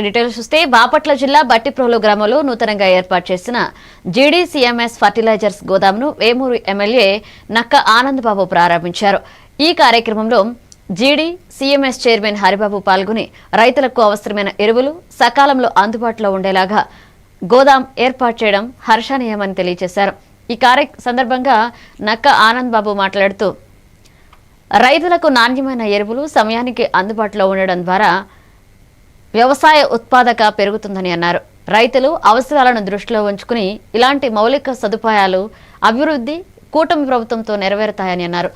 Details చూస్తే బాపట్ల జిల్లా బట్టిప్రోలు గ్రామంలో నూతనంగా ఏర్పాటు చేసిన జీడీసీఎంఎస్ ఫర్టిలైజర్స్ గోదామును వేమూరు ఎమ్మెల్యే నక్క ఆనందబాబు ప్రారంభించారు. ఈ కార్యక్రమంలో జీడీసీఎంఎస్ చైర్మన్ హరిబాబు పాల్గొని రైతులకు అవసరమైన ఎరువులు సకాలంలో అందుబాటులో ఉండేలాగా గోదాం ఏర్పాటు చేయడం హర్షణీయమని తెలియజేశారు. ఈ సందర్భంగా నక్క ఆనందబాబు మాట్లాడుతూ రైతులకు నాణ్యమైన ఎరువులు సమయానికి అందుబాటులో ఉండడం ద్వారా వ్యవసాయ ఉత్పాదక పెరుగుతుందని అన్నారు. రైతులు అవసరాలను దృష్టిలో ఉంచుకుని ఇలాంటి మౌలిక సదుపాయాలు అభివృద్ధి కూటమి ప్రభుత్వంతో నెరవేరుతాయని అన్నారు.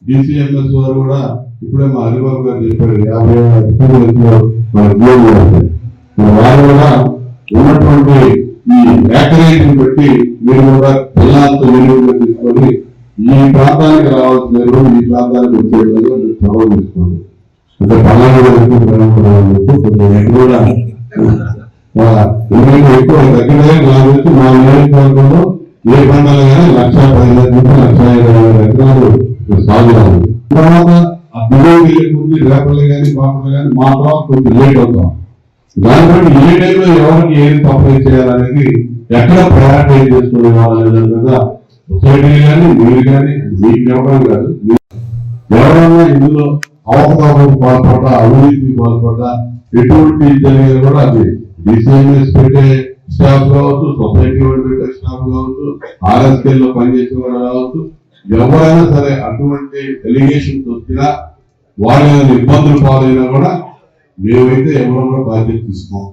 డిసిఎంఎస్ వారు కూడా ఇప్పుడే మా హరిబాబు గారు చెప్పారు 50 వారు కూడా ఉన్నటువంటి ఈ వ్యాఖ్యని బట్టి మీరు కూడా పిల్లలతో వినియోగం తీసుకొని ఈ ప్రాంతానికి రావాల్సిన ఎరువులు ఈ ప్రాంతానికి వచ్చేటప్పుడు చొరవ తీసుకోండి. అంటే పల్నాడు కూడా ఎక్కువ దగ్గరే కాబట్టి మా నియోజకవర్గంలో ఏ పంటలు కానీ 1,15,000 నుంచి 1,20,000 ఎకరాలు సాగు కాదు. తర్వాత ఆ బిల్లుకి ముందు రేపర్లు కానీ పాపలు కానీ మా తర్వాత కొంచెం లేట్ అవుతాం. దాని బట్టి ఏ టైంలో ఎవరికి ఏది సప్లై చేయాలనేది ఎక్కడ ప్రయారిటైజ్ చేసుకునే వాళ్ళ మీద సొసైటీ కానీ మీరు కానీ మీకు ఎవరైనా కాదు ఎవరైనా ఇందులో అవకతవకలకు పాల్పడ్డా అవినీతికి పాల్పడ్డా ఎటువంటి జరిగేది కూడా అది డిసిఎంఎస్ పెట్టే స్టాఫ్ కావచ్చు, సొసైటీ వాళ్ళు పెట్టే స్టాఫ్ కావచ్చు, ఆర్ఎస్కే లో పనిచేసే వాళ్ళు కావచ్చు, ఎవరైనా సరే అటువంటి ఎలిగేషన్స్ వచ్చినా వాళ్ళ ఇబ్బందులు పాలైనా కూడా మేమైతే ఎవరో కూడా బాధ్యత తీసుకోం.